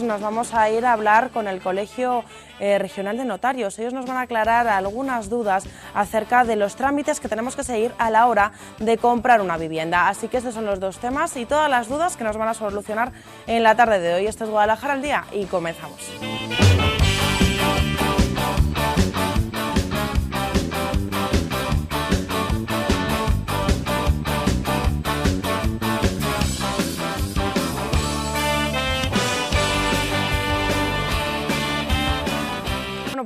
Nos vamos a ir a hablar con el Colegio Regional de Notarios. Ellos nos van a aclarar algunas dudas acerca de los trámites que tenemos que seguir a la hora de comprar una vivienda. Así que estos son los dos temas y todas las dudas que nos van a solucionar en la tarde de hoy. Esto es Guadalajara al día y comenzamos.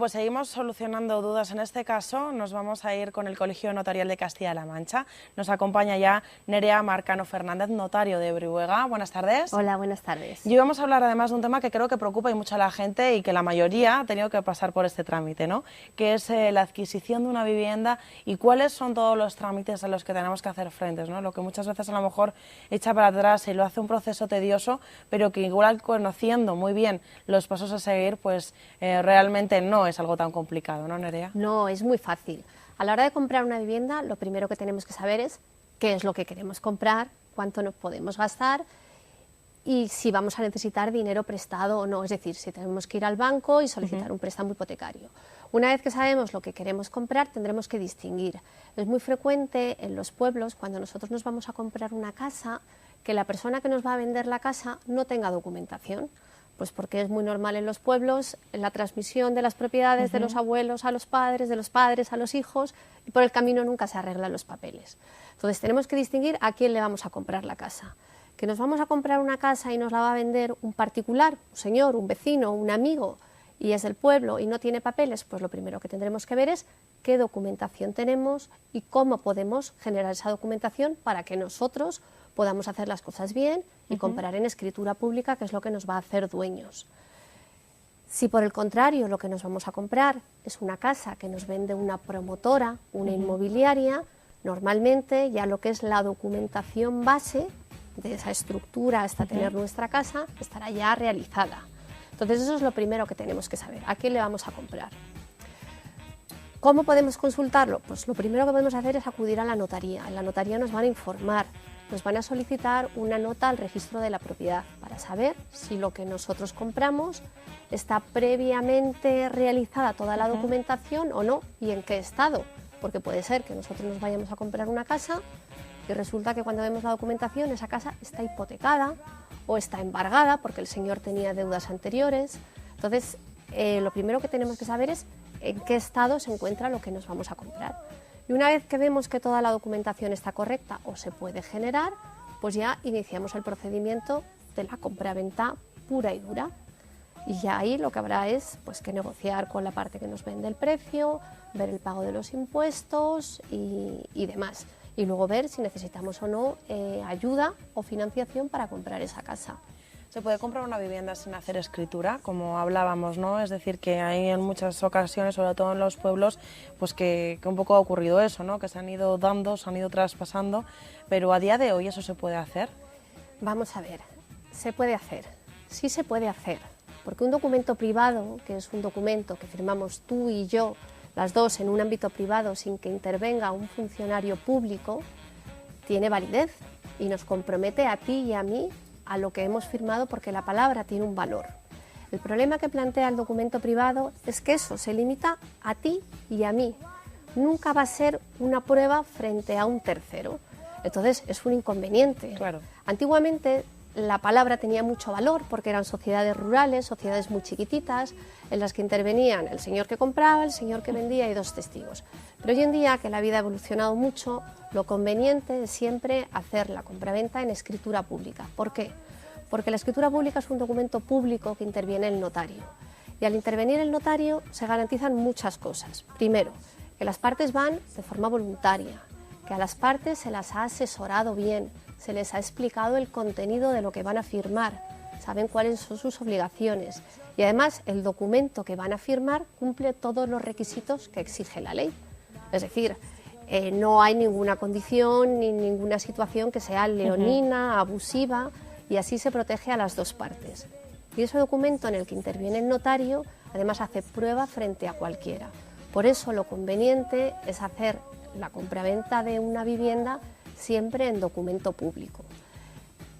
Pues seguimos solucionando dudas. En este caso nos vamos a ir con el Colegio Notarial de Castilla-La Mancha. Nos acompaña ya Nerea Marcano Fernández, notario de Brihuega. Buenas tardes. Hola, buenas tardes. Y vamos a hablar además de un tema que creo que preocupa y mucho a la gente y que la mayoría ha tenido que pasar por este trámite, ¿no? Que es la adquisición de una vivienda y cuáles son todos los trámites a los que tenemos que hacer frente, ¿no? Lo que muchas veces a lo mejor echa para atrás y lo hace un proceso tedioso, pero que igual conociendo muy bien los pasos a seguir, pues realmente no es algo tan complicado, ¿no, Nerea? No, es muy fácil. A la hora de comprar una vivienda, lo primero que tenemos que saber es qué es lo que queremos comprar, cuánto nos podemos gastar y si vamos a necesitar dinero prestado o no, es decir, si tenemos que ir al banco y solicitar un préstamo hipotecario. Una vez que sabemos lo que queremos comprar, tendremos que distinguir. Es muy frecuente en los pueblos, cuando nosotros nos vamos a comprar una casa, que la persona que nos va a vender la casa no tenga documentación. Pues porque es muy normal en los pueblos la transmisión de las propiedades de los abuelos a los padres, de los padres a los hijos, y por el camino nunca se arreglan los papeles. Entonces tenemos que distinguir a quién le vamos a comprar la casa. Que nos vamos a comprar una casa y nos la va a vender un particular, un señor, un vecino, un amigo, y es del pueblo y no tiene papeles, pues lo primero que tendremos que ver es qué documentación tenemos y cómo podemos generar esa documentación para que nosotros podamos hacer las cosas bien y comprar en escritura pública, que es lo que nos va a hacer dueños. Si por el contrario lo que nos vamos a comprar es una casa que nos vende una promotora, una inmobiliaria, normalmente ya lo que es la documentación base de esa estructura hasta tener nuestra casa estará ya realizada. Entonces eso es lo primero que tenemos que saber, a quién le vamos a comprar. ¿Cómo podemos consultarlo? Pues lo primero que podemos hacer es acudir a la notaría. En la notaría nos van a informar, nos van a solicitar una nota al registro de la propiedad para saber si lo que nosotros compramos está previamente realizada toda la documentación o no y en qué estado. Porque puede ser que nosotros nos vayamos a comprar una casa y resulta que cuando vemos la documentación esa casa está hipotecada o está embargada porque el señor tenía deudas anteriores. Entonces, lo primero que tenemos que saber es en qué estado se encuentra lo que nos vamos a comprar. Y una vez que vemos que toda la documentación está correcta o se puede generar, pues ya iniciamos el procedimiento de la compraventa pura y dura. Y ya ahí lo que habrá es pues, que negociar con la parte que nos vende el precio, ver el pago de los impuestos y demás. Y luego ver si necesitamos o no ayuda o financiación para comprar esa casa. ¿Se puede comprar una vivienda sin hacer escritura, como hablábamos, ¿no? Es decir, que hay en muchas ocasiones, sobre todo en los pueblos, pues que un poco ha ocurrido eso, ¿no? Que se han ido dando, se han ido traspasando, pero a día de hoy ¿eso se puede hacer? Vamos a ver, se puede hacer, sí se puede hacer, porque un documento privado, que es un documento que firmamos tú y yo, las dos en un ámbito privado sin que intervenga un funcionario público, tiene validez y nos compromete a ti y a mí a lo que hemos firmado porque la palabra tiene un valor. El problema que plantea el documento privado es que eso se limita a ti y a mí. Nunca va a ser una prueba frente a un tercero. Entonces es un inconveniente. Claro. Antiguamente la palabra tenía mucho valor porque eran sociedades rurales, sociedades muy chiquititas, en las que intervenían el señor que compraba, el señor que vendía y dos testigos. Pero hoy en día, que la vida ha evolucionado mucho, lo conveniente es siempre hacer la compraventa en escritura pública. ¿Por qué? Porque la escritura pública es un documento público que interviene el notario. Y al intervenir el notario se garantizan muchas cosas. Primero, que las partes van de forma voluntaria, que a las partes se las ha asesorado bien, se les ha explicado el contenido de lo que van a firmar, saben cuáles son sus obligaciones y además el documento que van a firmar cumple todos los requisitos que exige la ley. Es decir, no hay ninguna condición ni ninguna situación que sea leonina, abusiva y así se protege a las dos partes. Y ese documento en el que interviene el notario además hace prueba frente a cualquiera. Por eso lo conveniente es hacer la compraventa de una vivienda siempre en documento público.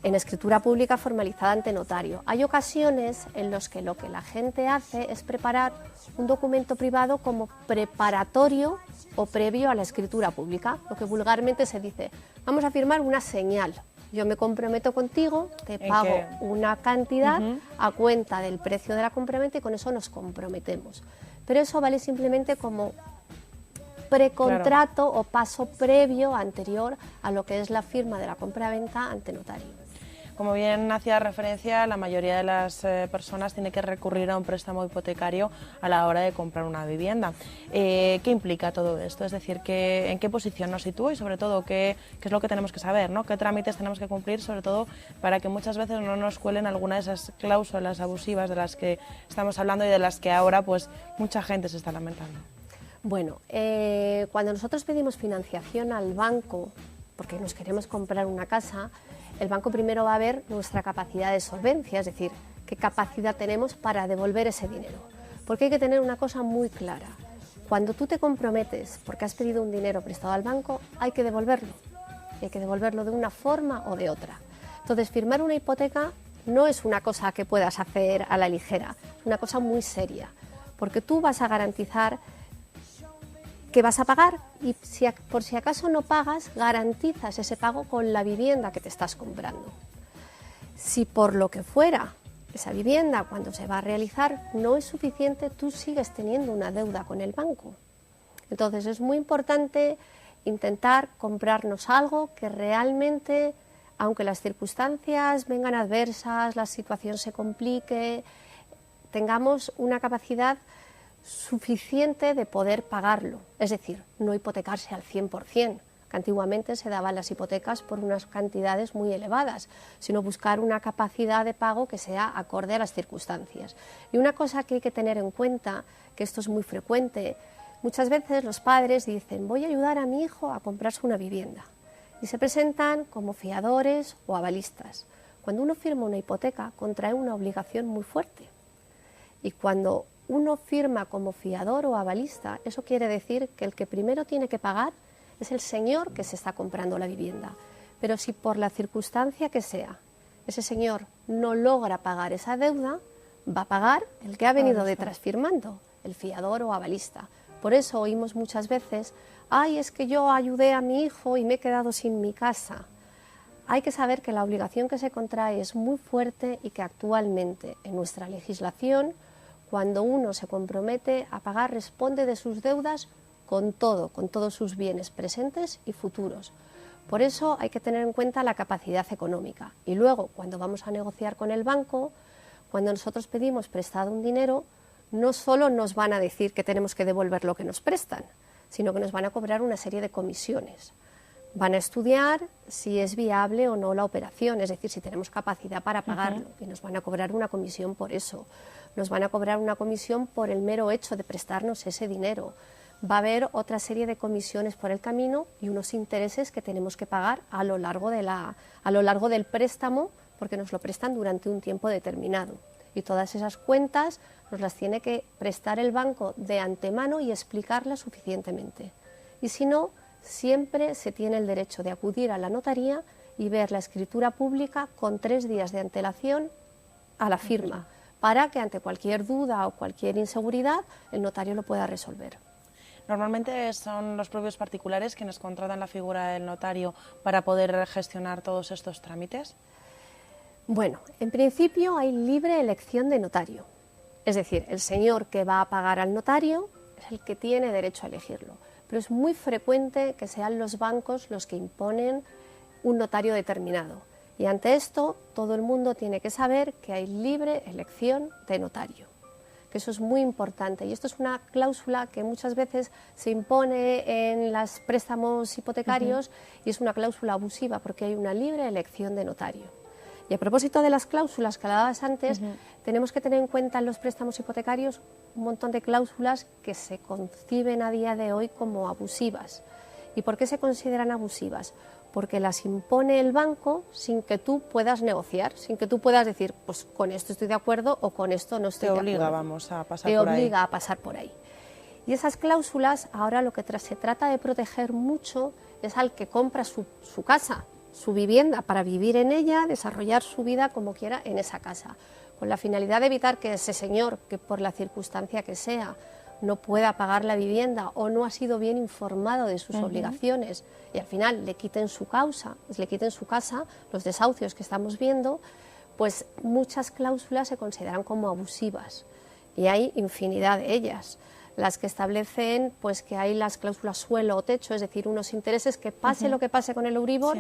en escritura pública formalizada ante notario. Hay ocasiones en las que lo que la gente hace es preparar un documento privado como preparatorio o previo a la escritura pública, lo que vulgarmente se dice, vamos a firmar una señal. Yo me comprometo contigo, te pago una cantidad a cuenta del precio de la compraventa y con eso nos comprometemos. Pero eso vale simplemente como precontrato o paso previo anterior a lo que es la firma de la compraventa ante notario. Como bien hacía referencia, la mayoría de las personas tiene que recurrir a un préstamo hipotecario a la hora de comprar una vivienda. ¿Qué implica todo esto? Es decir, ¿en qué posición nos sitúa y sobre todo qué es lo que tenemos que saber, ¿no? ¿Qué trámites tenemos que cumplir, sobre todo para que muchas veces no nos cuelen alguna de esas cláusulas abusivas de las que estamos hablando y de las que ahora pues mucha gente se está lamentando? Bueno, cuando nosotros pedimos financiación al banco porque nos queremos comprar una casa, el banco primero va a ver nuestra capacidad de solvencia, es decir, qué capacidad tenemos para devolver ese dinero. Porque hay que tener una cosa muy clara. Cuando tú te comprometes porque has pedido un dinero prestado al banco, hay que devolverlo. Hay que devolverlo de una forma o de otra. Entonces, firmar una hipoteca no es una cosa que puedas hacer a la ligera, es una cosa muy seria, porque tú vas a garantizar que vas a pagar y por si acaso no pagas, garantizas ese pago con la vivienda que te estás comprando. Si por lo que fuera esa vivienda cuando se va a realizar no es suficiente, tú sigues teniendo una deuda con el banco. Entonces es muy importante intentar comprarnos algo que realmente, aunque las circunstancias vengan adversas, la situación se complique, tengamos una capacidad suficiente de poder pagarlo, es decir, no hipotecarse al 100%, que antiguamente se daban las hipotecas por unas cantidades muy elevadas, sino buscar una capacidad de pago que sea acorde a las circunstancias. Y una cosa que hay que tener en cuenta, que esto es muy frecuente, muchas veces los padres dicen, voy a ayudar a mi hijo a comprarse una vivienda, y se presentan como fiadores o avalistas. Cuando uno firma una hipoteca, contrae una obligación muy fuerte, y cuando uno firma como fiador o avalista, eso quiere decir que el que primero tiene que pagar es el señor que se está comprando la vivienda. Pero si por la circunstancia que sea, ese señor no logra pagar esa deuda, va a pagar el que ha venido detrás firmando, el fiador o avalista. Por eso oímos muchas veces, ay, es que yo ayudé a mi hijo y me he quedado sin mi casa. Hay que saber que la obligación que se contrae es muy fuerte y que actualmente en nuestra legislación, cuando uno se compromete a pagar, responde de sus deudas con todos sus bienes presentes y futuros. Por eso hay que tener en cuenta la capacidad económica. Y luego, cuando vamos a negociar con el banco, cuando nosotros pedimos prestado un dinero, no solo nos van a decir que tenemos que devolver lo que nos prestan, sino que nos van a cobrar una serie de comisiones. Van a estudiar si es viable o no la operación, es decir, si tenemos capacidad para pagarlo, y nos van a cobrar una comisión por eso. Nos van a cobrar una comisión por el mero hecho de prestarnos ese dinero. Va a haber otra serie de comisiones por el camino y unos intereses que tenemos que pagar a lo largo del préstamo, porque nos lo prestan durante un tiempo determinado. Y todas esas cuentas nos las tiene que prestar el banco de antemano y explicarlas suficientemente. Y si no, siempre se tiene el derecho de acudir a la notaría y ver la escritura pública con 3 días de antelación a la firma, para que ante cualquier duda o cualquier inseguridad el notario lo pueda resolver. Normalmente son los propios particulares quienes contratan la figura del notario para poder gestionar todos estos trámites. Bueno, en principio hay libre elección de notario, es decir, el señor que va a pagar al notario es el que tiene derecho a elegirlo, pero es muy frecuente que sean los bancos los que imponen un notario determinado. Y ante esto, todo el mundo tiene que saber que hay libre elección de notario, que eso es muy importante. Y esto es una cláusula que muchas veces se impone en los préstamos hipotecarios y es una cláusula abusiva porque hay una libre elección de notario. Y a propósito de las cláusulas que hablabas antes, tenemos que tener en cuenta en los préstamos hipotecarios un montón de cláusulas que se conciben a día de hoy como abusivas. ¿Y por qué se consideran abusivas? Porque las impone el banco sin que tú puedas negociar, sin que tú puedas decir, pues con esto estoy de acuerdo o con esto no estoy de acuerdo. Te obliga, vamos, a pasar por ahí. Te obliga a pasar por ahí. Y esas cláusulas, ahora lo que se trata de proteger mucho es al que compra su casa, su vivienda para vivir en ella, desarrollar su vida como quiera en esa casa, con la finalidad de evitar que ese señor, que por la circunstancia que sea, no pueda pagar la vivienda o no ha sido bien informado de sus obligaciones y al final le quiten su casa, los desahucios que estamos viendo, pues muchas cláusulas se consideran como abusivas y hay infinidad de ellas. Las que establecen pues que hay las cláusulas suelo o techo, es decir, unos intereses que pase lo que pase con el Euribor,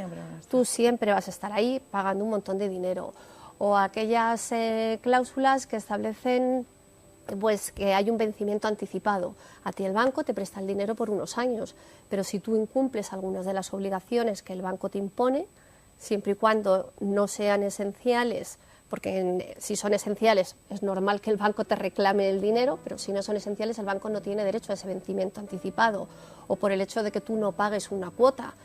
tú siempre vas a estar ahí pagando un montón de dinero. O aquellas cláusulas que establecen pues que hay un vencimiento anticipado. A ti el banco te presta el dinero por unos años, pero si tú incumples algunas de las obligaciones que el banco te impone, siempre y cuando no sean esenciales, porque si son esenciales es normal que el banco te reclame el dinero, pero si no son esenciales el banco no tiene derecho a ese vencimiento anticipado, o por el hecho de que tú no pagues una cuota.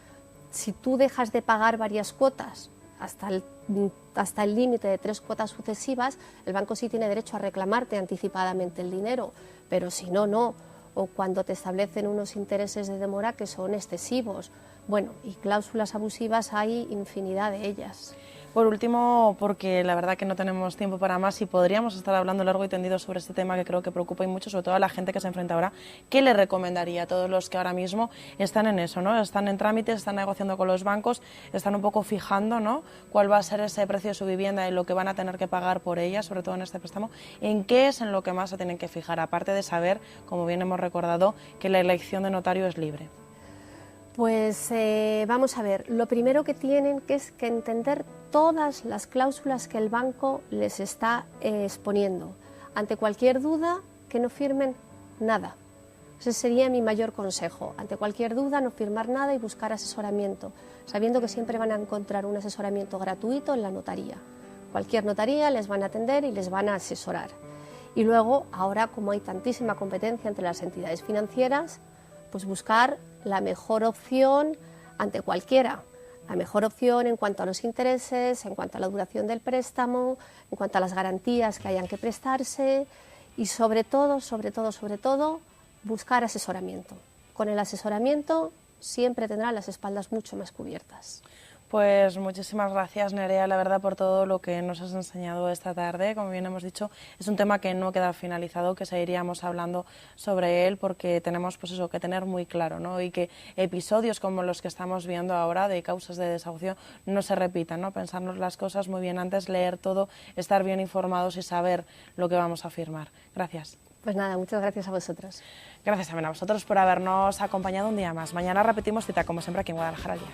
Si tú dejas de pagar varias cuotas hasta el límite de 3 cuotas sucesivas, el banco sí tiene derecho a reclamarte anticipadamente el dinero, pero si no, no. O cuando te establecen unos intereses de demora que son excesivos. Bueno, y cláusulas abusivas hay infinidad de ellas. Por último, porque la verdad que no tenemos tiempo para más y podríamos estar hablando largo y tendido sobre este tema que creo que preocupa y mucho, sobre todo a la gente que se enfrenta ahora, ¿qué le recomendaría a todos los que ahora mismo están en eso, ¿no? Están en trámites, están negociando con los bancos, están un poco fijando, ¿no?, cuál va a ser ese precio de su vivienda y lo que van a tener que pagar por ella, sobre todo en este préstamo? ¿En qué es en lo que más se tienen que fijar, aparte de saber, como bien hemos recordado, que la elección de notario es libre? Pues vamos a ver, lo primero que tienen que es que entender todas las cláusulas que el banco les está exponiendo. Ante cualquier duda, que no firmen nada. Ese sería mi mayor consejo. Ante cualquier duda, no firmar nada y buscar asesoramiento, sabiendo que siempre van a encontrar un asesoramiento gratuito en la notaría. Cualquier notaría les van a atender y les van a asesorar. Y luego, ahora como hay tantísima competencia entre las entidades financieras, pues buscar la mejor opción ante cualquiera. La mejor opción en cuanto a los intereses, en cuanto a la duración del préstamo, en cuanto a las garantías que hayan que prestarse y sobre todo, buscar asesoramiento. Con el asesoramiento siempre tendrán las espaldas mucho más cubiertas. Pues muchísimas gracias, Nerea, la verdad, por todo lo que nos has enseñado esta tarde. Como bien hemos dicho, es un tema que no queda finalizado, que seguiríamos hablando sobre él porque tenemos pues eso que tener muy claro, ¿no? Y que episodios como los que estamos viendo ahora de causas de desahucio no se repitan, ¿no? Pensarnos las cosas muy bien antes, leer todo, estar bien informados y saber lo que vamos a firmar. Gracias. Pues nada, muchas gracias a vosotros. Gracias también a vosotros por habernos acompañado un día más. Mañana repetimos cita, como siempre, aquí en Guadalajara al Día.